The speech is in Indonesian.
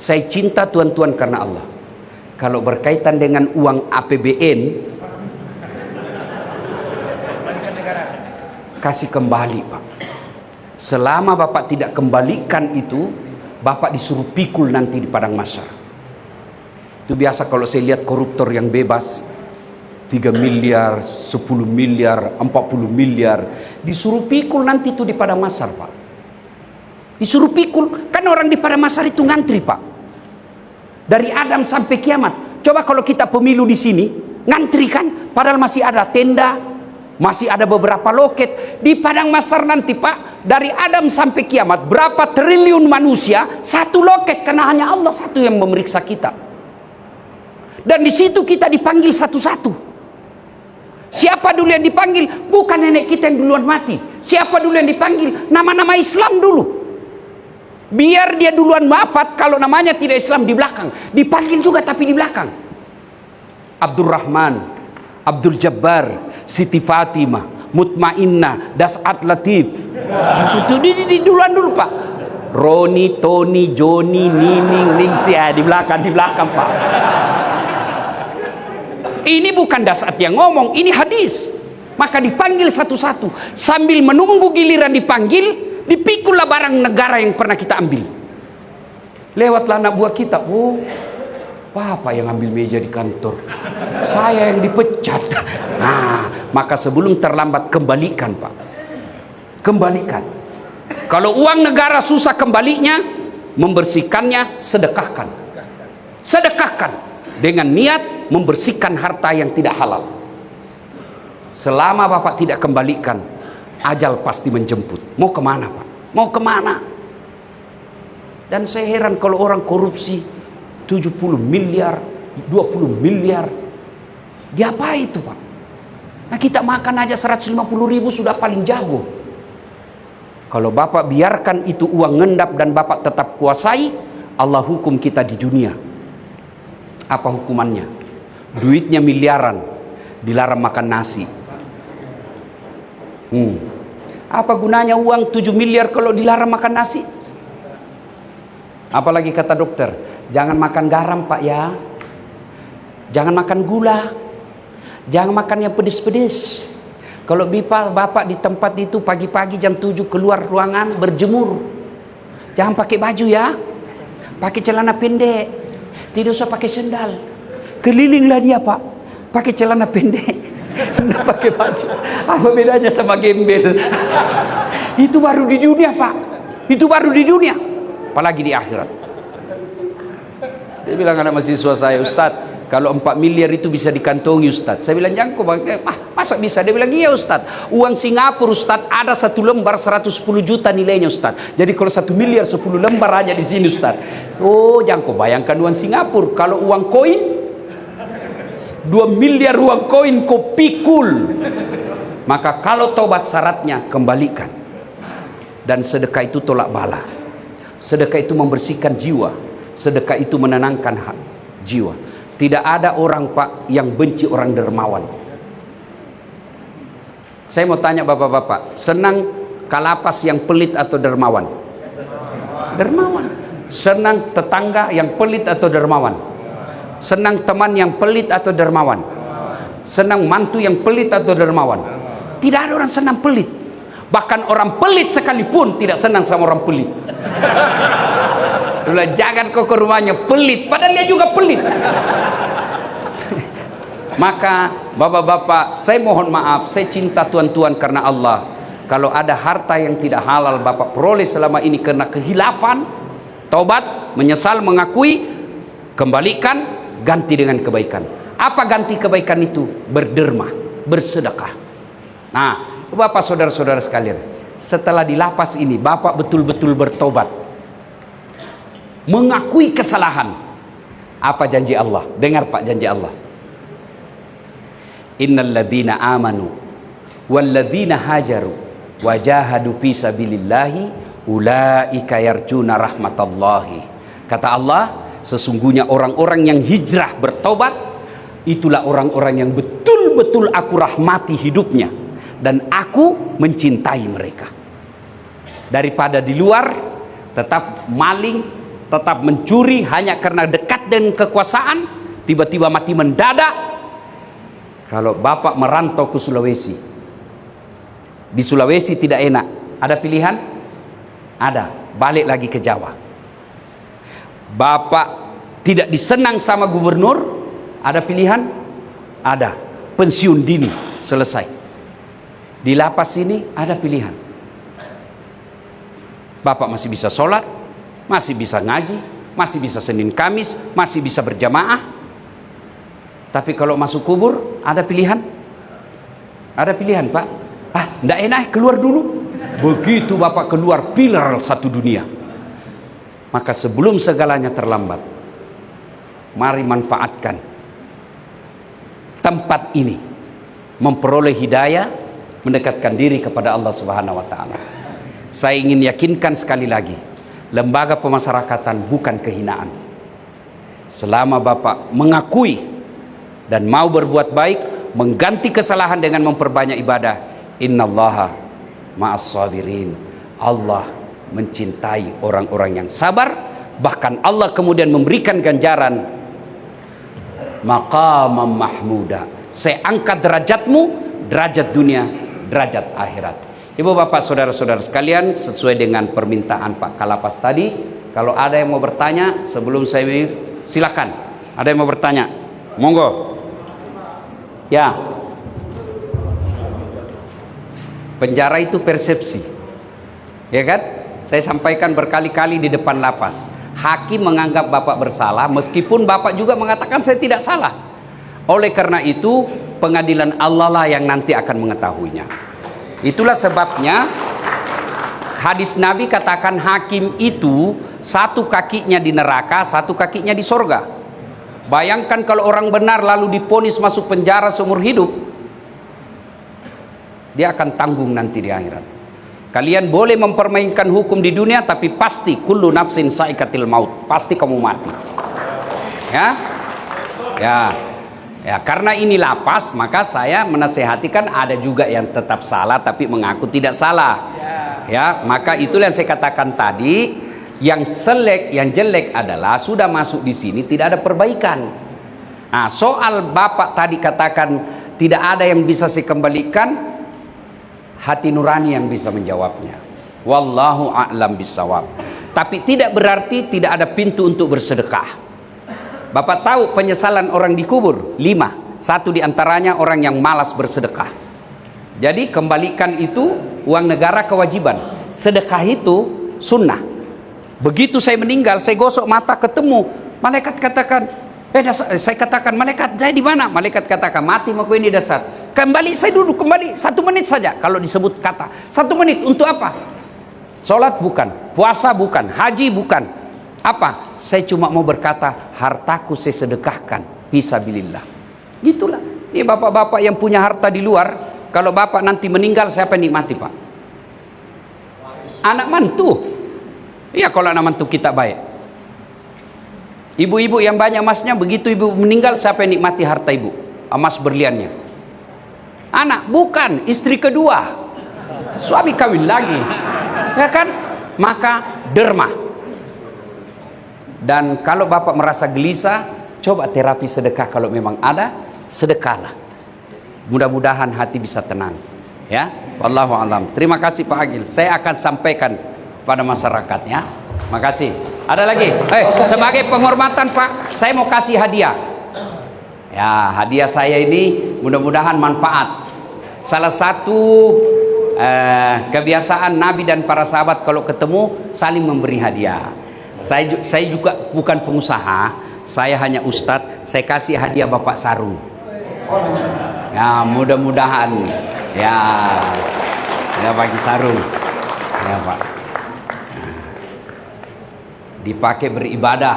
Saya cinta tuan-tuan karena Allah. Kalau berkaitan dengan uang APBN, kasih kembali Pak. Selama Bapak tidak kembalikan itu, Bapak disuruh pikul nanti di padang mahsyar. Itu biasa kalau saya lihat koruptor yang bebas, 3 miliar, 10 miliar, 40 miliar, disuruh pikul nanti itu di padang mahsyar Pak. Disuruh pikul, kan orang di padang mahsyar itu ngantri Pak. Dari Adam sampai kiamat. Coba kalau kita pemilu di sini, ngantri kan, padahal masih ada tenda, masih ada beberapa loket. Di padang mahsyar nanti Pak, dari Adam sampai kiamat, berapa triliun manusia, satu loket, karena hanya Allah satu yang memeriksa kita. Dan di situ kita dipanggil satu-satu. Siapa dulu yang dipanggil? Bukan nenek kita yang duluan mati. Siapa dulu yang dipanggil? Nama-nama Islam dulu. Biar dia duluan wafat, kalau namanya tidak Islam di belakang. Dipanggil juga tapi di belakang. Abdurrahman, Abdul Jabbar, Siti Fatimah, Mutmainnah, Das'at Latif. Itu di duluan dulu Pak. Roni, Tony, Joni, Nining, Ningsia, di belakang Pak. Ini bukan Das'at yang ngomong, ini hadis. Maka dipanggil satu-satu. Sambil menunggu giliran dipanggil, dipikullah barang negara yang pernah kita ambil. Lewatlah anak buah kita. Oh, Bapak yang ambil meja di kantor, saya yang dipecat. Nah, maka sebelum terlambat kembalikan Pak. Kembalikan. Kalau uang negara susah kembalinya, membersihkannya sedekahkan. Sedekahkan. Dengan niat membersihkan harta yang tidak halal. Selama Bapak tidak kembalikan, ajal pasti menjemput. Mau kemana Pak? Mau kemana? Dan saya heran kalau orang korupsi 70 miliar, 20 miliar. Diapa itu Pak? Nah kita makan aja 150 ribu sudah paling jago. Kalau Bapak biarkan itu uang ngendap dan Bapak tetap kuasai, Allah hukum kita di dunia. Apa hukumannya? Duitnya miliaran, dilarang makan nasi. Apa gunanya uang 7 miliar kalau dilarang makan nasi? Apalagi kata dokter, jangan makan garam Pak ya. Jangan makan gula. Jangan makan yang pedes-pedes. Kalau Bapak di tempat itu pagi-pagi jam 7 keluar ruangan berjemur. Jangan pakai baju ya. Pakai celana pendek. Tidak usah pakai sendal. Kelilinglah dia Pak, pakai celana pendek, tidak pakai baju. Apa bedanya sama gembel? Itu baru di dunia Pak. Itu baru di dunia. Apalagi di akhirat. Dia bilang anak mahasiswa saya, Ustadz, kalau 4 miliar itu bisa dikantongi Ustadz. Saya bilang jangan kok masa bisa? Dia bilang iya Ustadz. Uang Singapura Ustadz ada 1 lembar 110 juta nilainya Ustadz. Jadi kalau 1 miliar 10 lembar aja di sini Ustadz. Oh jangan kok bayangkan uang Singapura. Kalau uang koin 2 miliar uang koin kau pikul. Maka kalau tobat syaratnya kembalikan. Dan sedekah itu tolak bala. Sedekah itu membersihkan jiwa. Sedekah itu menenangkan jiwa. Tidak ada orang Pak yang benci orang dermawan. Saya mau tanya bapak-bapak, senang kalapas yang pelit atau dermawan? Dermawan. Senang tetangga yang pelit atau dermawan? Senang teman yang pelit atau dermawan? Senang mantu yang pelit atau dermawan? Tidak ada orang senang pelit. Bahkan orang pelit sekalipun tidak senang sama orang pelit. Jangan kau ke rumahnya pelit, padahal dia juga pelit. Maka bapak-bapak, saya mohon maaf, saya cinta tuan-tuan karena Allah. Kalau ada harta yang tidak halal Bapak peroleh selama ini karena kehilafan, taubat, menyesal, mengakui, kembalikan, ganti dengan kebaikan. Apa ganti kebaikan itu? Berderma, bersedekah. Nah, Bapak saudara-saudara sekalian, setelah di lapas ini Bapak betul-betul bertobat, mengakui kesalahan. Apa janji Allah? Dengar Pak janji Allah. Innal ladzina amanu wal ladzina hajaru wajahadu fi sabilillahi ulaika yarjuna rahmatallahi. Kata Allah, sesungguhnya orang-orang yang hijrah bertobat, itulah orang-orang yang betul-betul aku rahmati hidupnya dan aku mencintai mereka. Daripada di luar tetap maling, tetap mencuri hanya karena dekat dengan kekuasaan, tiba-tiba mati mendadak. Kalau bapak merantau ke Sulawesi, di Sulawesi tidak enak, ada pilihan? Ada, balik lagi ke Jawa. Bapak tidak disenang sama gubernur, ada pilihan? Ada, pensiun dini, selesai. Di lapas ini ada pilihan. Bapak masih bisa sholat, masih bisa ngaji, masih bisa Senin Kamis, masih bisa berjamaah. Tapi kalau masuk kubur, ada pilihan? Ada pilihan, Pak. Nggak enak, keluar dulu. Begitu Bapak keluar, pilar satu dunia. Maka sebelum segalanya terlambat, mari manfaatkan tempat ini, memperoleh hidayah, mendekatkan diri kepada Allah Subhanahu wa Ta'ala. Saya ingin yakinkan sekali lagi, lembaga pemasyarakatan bukan kehinaan. Selama Bapak mengakui dan mau berbuat baik, mengganti kesalahan dengan memperbanyak ibadah, innallaha ma'as sabirin. Allah mencintai orang-orang yang sabar. Bahkan Allah kemudian memberikan ganjaran maqamam mahmuda. Saya angkat derajatmu, derajat dunia, derajat akhirat. Ibu bapak saudara-saudara sekalian, sesuai dengan permintaan Pak Kalapas tadi, kalau ada yang mau bertanya sebelum saya, silakan. Ada yang mau bertanya? Monggo. Ya. Penjara itu persepsi, ya kan? Saya sampaikan berkali-kali di depan lapas. Hakim menganggap bapak bersalah, meskipun bapak juga mengatakan saya tidak salah. Oleh karena itu, pengadilan Allah lah yang nanti akan mengetahuinya. Itulah sebabnya hadis Nabi katakan hakim itu satu kakinya di neraka, satu kakinya di sorga. Bayangkan kalau orang benar lalu diponis masuk penjara seumur hidup, dia akan tanggung nanti di akhirat. Kalian boleh mempermainkan hukum di dunia, tapi pasti kullu nafsin saikatil maut, pasti kamu mati. Ya, karena ini lapas, maka saya menasehatikan ada juga yang tetap salah tapi mengaku tidak salah. Ya, maka itulah yang saya katakan tadi, yang jelek adalah sudah masuk di sini tidak ada perbaikan. Nah, soal bapak tadi katakan tidak ada yang bisa saya kembalikan, hati nurani yang bisa menjawabnya. Wallahu a'lam bissawab. Tapi tidak berarti tidak ada pintu untuk bersedekah. Bapak tahu penyesalan orang dikubur 5. Satu diantaranya orang yang malas bersedekah. Jadi kembalikan itu uang negara kewajiban. Sedekah itu sunnah. Begitu saya meninggal, saya gosok mata ketemu, malaikat katakan, saya katakan, malaikat saya di mana? Malaikat katakan, mati maku ini dasar. Kembali, saya duduk kembali 1 menit saja. Kalau disebut kata 1 menit untuk apa? Sholat bukan, puasa bukan, haji bukan. Apa? Saya cuma mau berkata, hartaku saya sedekahkan fisabilillah. Gitulah. Ini bapak-bapak yang punya harta di luar, kalau bapak nanti meninggal, siapa yang nikmati, Pak? Anak mantu. Iya, kalau anak mantu kita baik. Ibu-ibu yang banyak emasnya, begitu ibu meninggal, siapa yang nikmati harta ibu? Emas berliannya. Anak, bukan, istri kedua. Suami kawin lagi. Ya kan? Maka derma. Dan kalau bapak merasa gelisah, coba terapi sedekah kalau memang ada, sedekahlah. Mudah-mudahan hati bisa tenang. Ya, wallahu alam. Terima kasih Pak Agil. Saya akan sampaikan pada masyarakat ya. Makasih. Ada lagi? Sebagai penghormatan Pak, saya mau kasih hadiah. Ya, hadiah saya ini mudah-mudahan manfaat. Salah satu kebiasaan Nabi dan para sahabat kalau ketemu saling memberi hadiah. Saya juga bukan pengusaha, saya hanya ustadz. Saya kasih hadiah Bapak sarung. Ya, mudah-mudahan ya bagi sarung ya Pak, dipakai beribadah